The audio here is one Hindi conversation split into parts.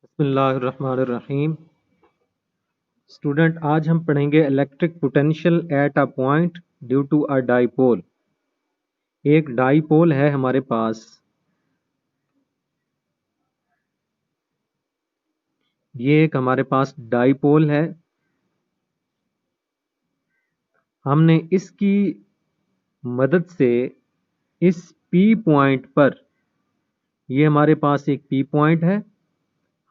बिस्मिल्लाहिर्रहमानिर्रहीम। स्टूडेंट, आज हम पढ़ेंगे electric potential at a point due to a dipole. एक डाइपोल है हमारे पास। ये एक हमारे पास डाइपोल है। हमने इसकी मदद से इस पी पॉइंट पर, ये हमारे पास एक पी पॉइंट है,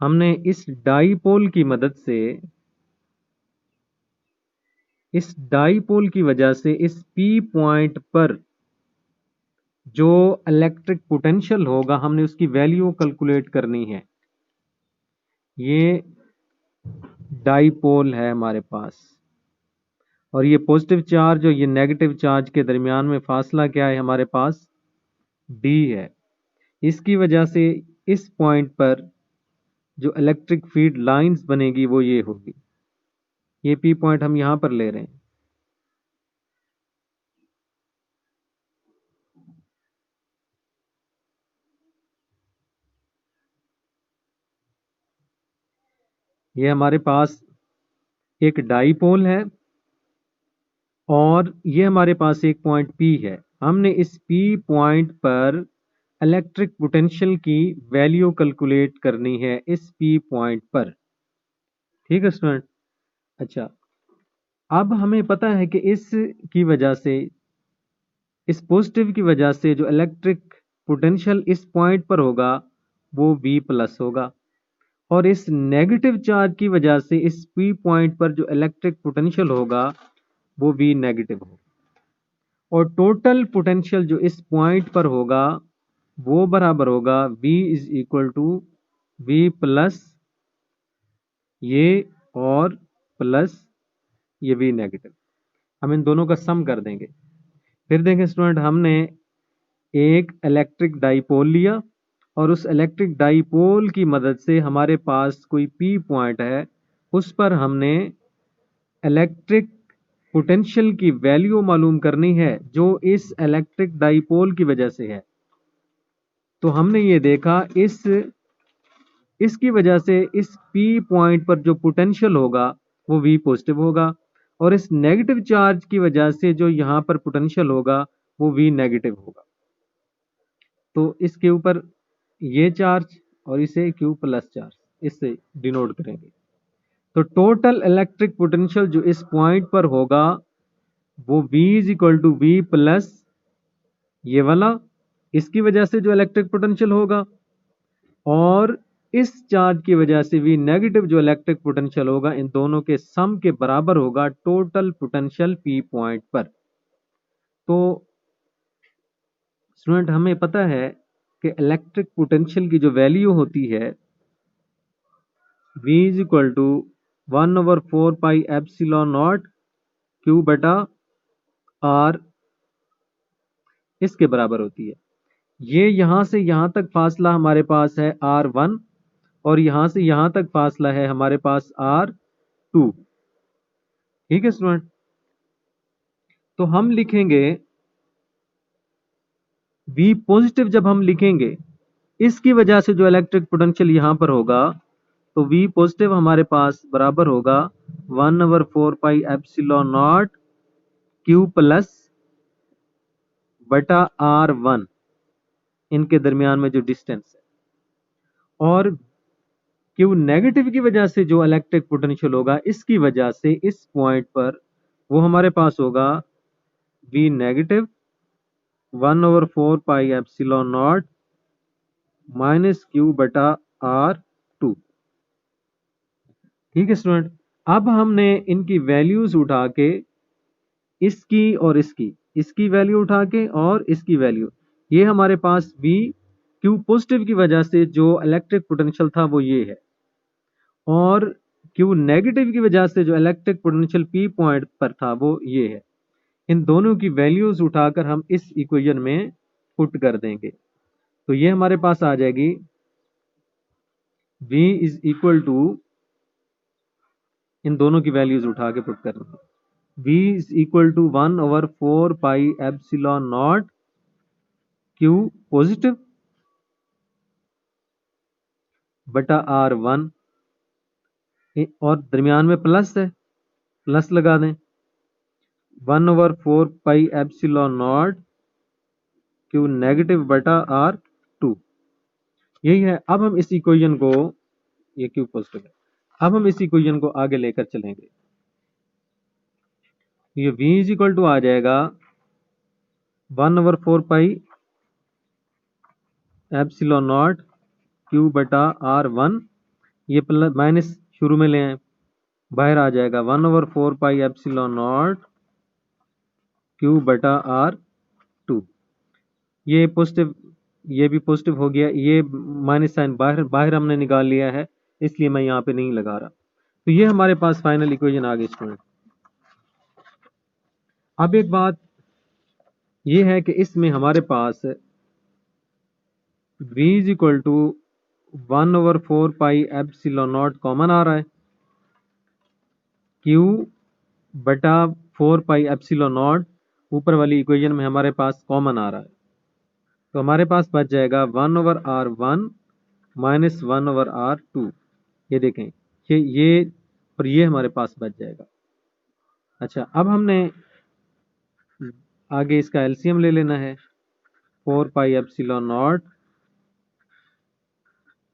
हमने इस डाइपोल की मदद से, इस डाइपोल की वजह से इस पी पॉइंट पर जो इलेक्ट्रिक पोटेंशियल होगा हमने उसकी वैल्यू कैलकुलेट करनी है। ये डाइपोल है हमारे पास और ये पॉजिटिव चार्ज और ये नेगेटिव चार्ज के दरमियान में फासला क्या है हमारे पास? डी है। इसकी वजह से इस पॉइंट पर जो इलेक्ट्रिक फील्ड लाइंस बनेगी वो ये होगी। ये पी पॉइंट हम यहां पर ले रहे हैं। ये हमारे पास एक डाइपोल है और ये हमारे पास एक पॉइंट पी है। हमने इस पी पॉइंट पर इलेक्ट्रिक पोटेंशियल की वैल्यू कैलकुलेट करनी है इस पी पॉइंट पर। ठीक है स्टूडेंट। अच्छा, अब हमें पता है कि इस की वजह से, इस पॉजिटिव की वजह से जो इलेक्ट्रिक पोटेंशियल इस पॉइंट पर होगा वो V प्लस होगा और इस नेगेटिव चार्ज की वजह से इस P पॉइंट पर जो इलेक्ट्रिक पोटेंशियल होगा वो V नेगेटिव होगा और टोटल पोटेंशियल जो इस पॉइंट पर होगा वो बराबर होगा V is equal to V plus ये और प्लस ये V नेगेटिव। हम इन दोनों का सम कर देंगे। फिर देखें स्टूडेंट, हमने एक इलेक्ट्रिक डाइपोल लिया और उस इलेक्ट्रिक डाइपोल की मदद से हमारे पास कोई पी पॉइंट है, उस पर हमने इलेक्ट्रिक पोटेंशियल की वैल्यू मालूम करनी है जो इस इलेक्ट्रिक डाइपोल की वजह से है। तो हमने ये देखा इसकी वजह से इस पी पॉइंट पर जो पोटेंशियल होगा वो वी पॉजिटिव होगा और इस नेगेटिव चार्ज की वजह से जो यहाँ पर पोटेंशियल होगा वो वी नेगेटिव होगा। तो इसके ऊपर ये चार्ज और इसे क्यू प्लस चार्ज इससे डिनोट करेंगे। तो टोटल इलेक्ट्रिक पोटेंशियल जो इस पॉइंट पर होगा वो V is equal to V plus ये वाला, इसकी वजह से जो इलेक्ट्रिक पोटेंशियल होगा, और इस चार्ज की वजह से V नेगेटिव जो इलेक्ट्रिक पोटेंशियल होगा, इन दोनों के सम के बराबर होगा टोटल पोटेंशियल P पॉइंट पर। तो स्टूडेंट, हमें पता है कि इलेक्ट्रिक पोटेंशियल की जो वैल्यू होती है V is equal to 1/4 pi epsilon not q बटा आर, इसके बराबर होती है। ये यहां से यहां तक फासला हमारे पास है R1 और यहां से यहां तक फासला है हमारे पास R2। ठीक है स्टूडेंट। तो हम लिखेंगे V पॉजिटिव, जब हम लिखेंगे इसकी वजह से जो इलेक्ट्रिक पोटेंशियल यहां पर होगा, तो V पॉजिटिव हमारे पास बराबर होगा 1/4 pi epsilon not Q plus बटा R1, इनके दरमियान में जो डिस्टेंस है। और क्यू नेगेटिव की वजह से जो इलेक्ट्रिक पोटेंशियल होगा इसकी वजह से इस पॉइंट पर वो हमारे पास होगा V negative 1/4 pi epsilon not minus Q बटा R2। ठीक है स्टूडेंट। अब हमने इनकी वैल्यूज उठा के, इसकी और इसकी वैल्यू उठा के और इसकी वैल्यू, ये हमारे पास V क्यू पॉजिटिव की वजह से जो इलेक्ट्रिक पोटेंशियल था वो ये है, और क्यू नेगेटिव की वजह से जो इलेक्ट्रिक पोटेंशियल P पॉइंट पर था वो ये है। इन दोनों की वैल्यूज उठाकर हम इस इक्वेशन में पुट कर देंगे। तो ये हमारे पास आ जाएगी V इज इक्वल टू, इन दोनों की वैल्यूज उठा के पुट करना, V is equal to 1/4 pi epsilon not Q positive बटा R1 और दरमियान में प्लस है, प्लस लगा दें 1/4 pi epsilon not Q negative बटा R2। यही है। अब हम इस इक्वेशन को, ये क्यू पॉजिटिव है, अब हम इस इक्वेशन को आगे लेकर चलेंगे। ये v इज इक्वल टू आ जाएगा 1/4 पाई एप्सिलॉन नॉट क्यू बटा R1, ये प्लस माइनस शुरू में ले आए, बाहर आ जाएगा 1/4 पाई एप्सिलॉन नॉट क्यू बटा R2। ये पॉजिटिव, ये भी पॉजिटिव हो गया, ये माइनस साइन बाहर बाहर हमने निकाल लिया है, इसलिए मैं यहाँ पे नहीं लगा रहा। तो ये हमारे पास फाइनल इक्वेशन आ गई स्टूडेंट। अब एक बात ये है कि इसमें हमारे पास v is equal to 1/4 pi epsilon naught common आ रहा है, q बटा 4 पाई एप्सिलॉन नॉट ऊपर वाली इक्वेशन में हमारे पास कॉमन आ रहा है, तो हमारे पास बच जाएगा 1/R1 माइनस 1/R2। ये देखें, ये और ये हमारे पास बच जाएगा। अच्छा, अब हमने आगे इसका एलसीएम ले लेना है, 4 pi epsilon not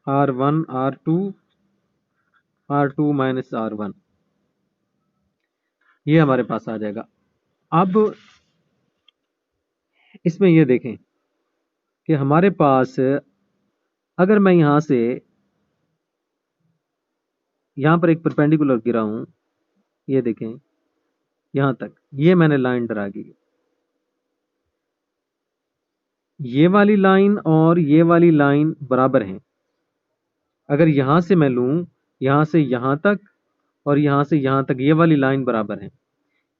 R1 R2 minus R1, ये हमारे पास आ जाएगा। अब इसमें ये देखें कि हमारे पास अगर मैं यहां से यहां पर एक परपेंडिकुलर गिरा हूं, ये देखें यहां तक, ये मैंने लाइन ड्रा की, ये वाली लाइन और ये वाली लाइन बराबर हैं। अगर यहां से मैं लूं, यहां से यहां तक और यहां से यहां तक, ये वाली लाइन बराबर है।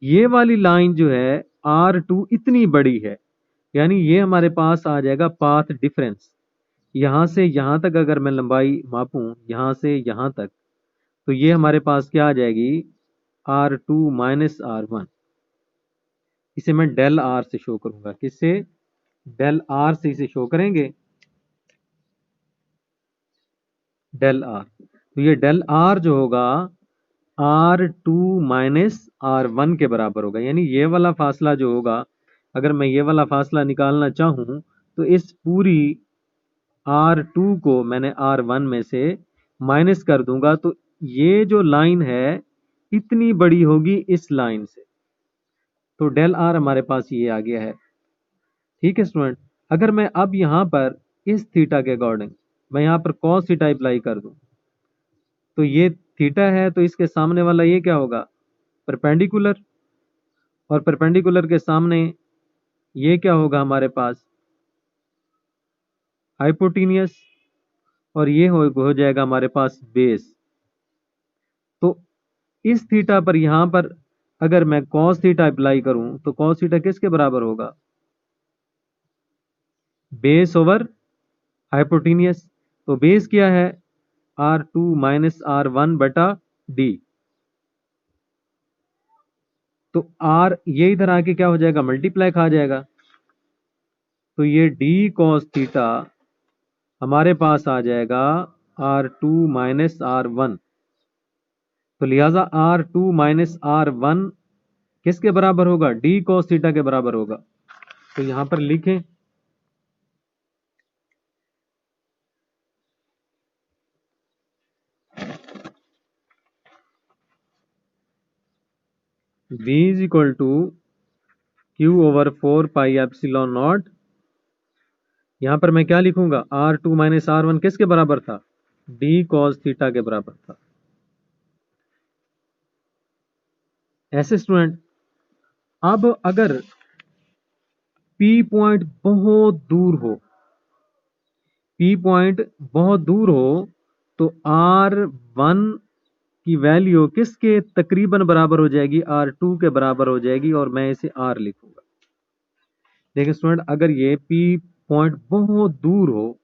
ये वाली लाइन जो है R2 इतनी बड़ी है, यानी ये हमारे पास आ जाएगा पाथ डिफरेंस। यहां से यहां तक अगर मैं लंबाई मापूं, यहां से यहां तक, तो ये हमारे पास क्या आ जाएगी, R2 माइनस R1। इसे मैं डेल R से शो करूंगा, किससे, डेल R से इसे शो करेंगे, डेल R। तो ये डेल R जो होगा R2 माइनस R1 के बराबर होगा, यानी ये वाला फासला जो होगा, अगर मैं ये वाला फासला निकालना चाहूं तो इस पूरी R2 को मैंने R1 में से माइनस कर दूंगा, तो ये जो लाइन है इतनी बड़ी होगी इस लाइन से, तो डेल R हमारे पास ये आ गया है। ठीक है स्टूडेंट, अगर मैं अब यहां पर इस थीटा के अकॉर्डिंग मैं यहां पर cos थीटा अप्लाई कर दूं, तो ये थीटा है, तो इसके सामने वाला ये क्या होगा, परपेंडिकुलर, और परपेंडिकुलर के सामने ये क्या होगा हमारे पास, हाइपोटेनियस, और ये हो जाएगा हमारे पास बेस। तो इस थीटा पर यहां पर अगर मैं cos थीटा अप्लाई करूं, तो cos थीटा किसके बराबर होगा, बेस ओवर हाइपोटेनियस। तो बेस क्या है, R2 माइनस R1 बटा डी। तो R ये इधर आके क्या हो जाएगा, मल्टीप्लाई खा जाएगा, तो ये d cos थीटा हमारे पास आ जाएगा R2 माइनस R1। तो लिहाजा R2 माइनस R1 किसके बराबर होगा, d cos थीटा के बराबर होगा। तो यहां पर लिखें, v is equal to Q/4 pi epsilon naught, यहां पर मैं क्या लिखूंगा, R2 माइनस R1 किसके बराबर था, d cos थीटा के बराबर था। ऐसे स्टूडेंट, अब अगर P पॉइंट बहुत दूर हो, P पॉइंट बहुत दूर हो, तो R1 की वैल्यू किसके तकरीबन बराबर हो जाएगी, R2 के बराबर हो जाएगी, और मैं इसे R लिखूंगा। देखिए स्टूडेंट, अगर ये P पॉइंट बहुत दूर हो,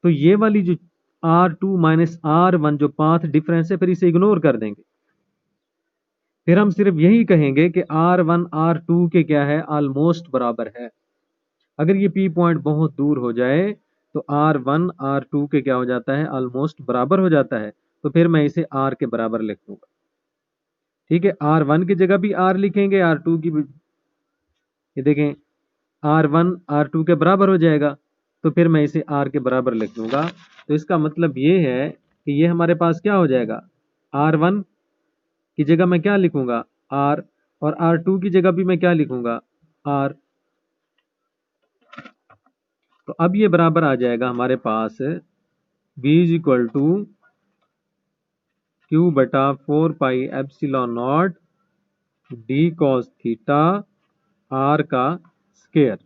तो ये वाली जो R2 माइनस R1 जो पाथ डिफरेंस है, फिर इसे इग्नोर कर देंगे। फिर हम सिर्फ यही कहेंगे कि R1 R2 के क्या है, ऑलमोस्ट बराबर है। अगर ये P पॉइंट बहुत दूर हो जाए, तो R1 R2 के क्या हो जाता है, ऑलमोस्ट बराबर हो जाता है, तो फिर मैं इसे R के बराबर लिख दूंगा। ठीक है, R1 की जगह भी R लिखेंगे, R2 की भी, ये देखें R1 R2 के बराबर हो जाएगा, तो फिर मैं इसे R के बराबर लिख दूंगा। तो इसका मतलब ये है कि ये हमारे पास क्या हो जाएगा, R1 की जगह मैं क्या लिखूंगा, R, और R2 की जगह भी मैं क्या लिखूंगा, R। तो अब ये बराबर आ जाएगा हमारे पास V is equal to Q बटा 4 pi epsilon naught D cos theta R का स्केयर,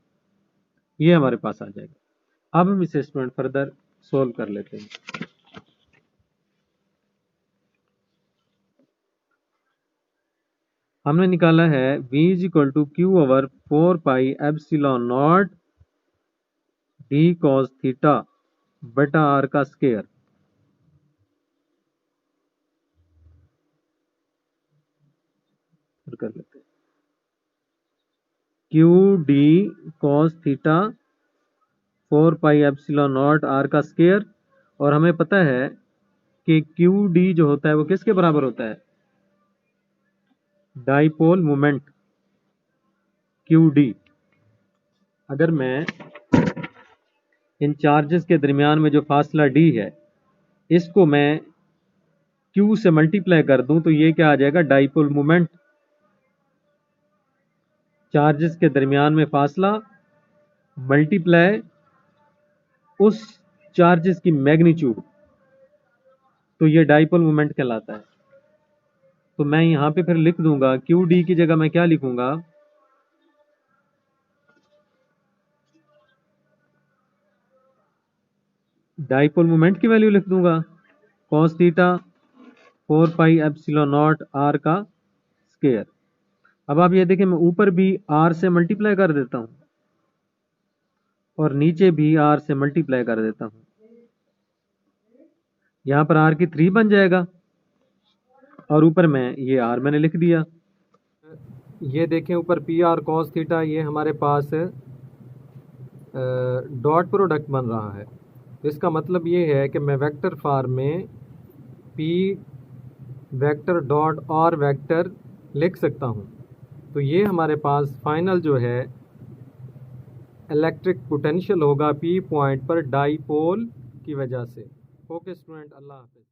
ये हमारे पास आ जाएगा। अब हम इसे स्टूडेंट फर्दर सोल्व कर लेते हैं। हमने निकाला है V is equal to Q over 4 pi epsilon naught D cos theta बटा R का स्केयर। कर लेते हैं Q D cos theta 4 pi epsilon naught R का स्केयर, और हमें पता है कि क्यू डी जो होता है वो किसके बराबर होता है, डाइपोल मोमेंट क्यू डी। अगर मैं इन चार्जेस के दरमियान में जो फासला d है इसको मैं q से मल्टीप्लाई कर दूं तो ये क्या आ जाएगा, डाइपोल मोमेंट। चार्जेस के दरमियान में फासला मल्टीप्लाई उस चार्जेस की मैग्नीट्यूड, तो ये डाइपोल मोमेंट कहलाता है। तो मैं यहां पे फिर लिख दूंगा क्यू डी की जगह मैं क्या लिखूंगा, डाइपोल मोमेंट की वैल्यू लिख दूंगा cos theta 4 pi epsilon naught R का स्केयर। अब आप ये देखें, मैं ऊपर भी R से मल्टीप्लाई कर देता हूं और नीचे भी R से मल्टीप्लाई कर देता हूं, यहां पर R की 3 बन जाएगा और ऊपर में ये R मैंने लिख दिया। ये देखें ऊपर पी आर कॉस थीटा, ये हमारे पास डॉट प्रोडक्ट बन रहा है। तो इसका मतलब ये है कि मैं वेक्टर फॉर्म में पी वेक्टर डॉट और वेक्टर लिख सकता हूँ। तो ये हमारे पास फाइनल जो है इलेक्ट्रिक पोटेंशियल होगा पी पॉइंट पर डाइपोल की वजह से। ओके स्टूडेंट, अल्लाह हाफिज़।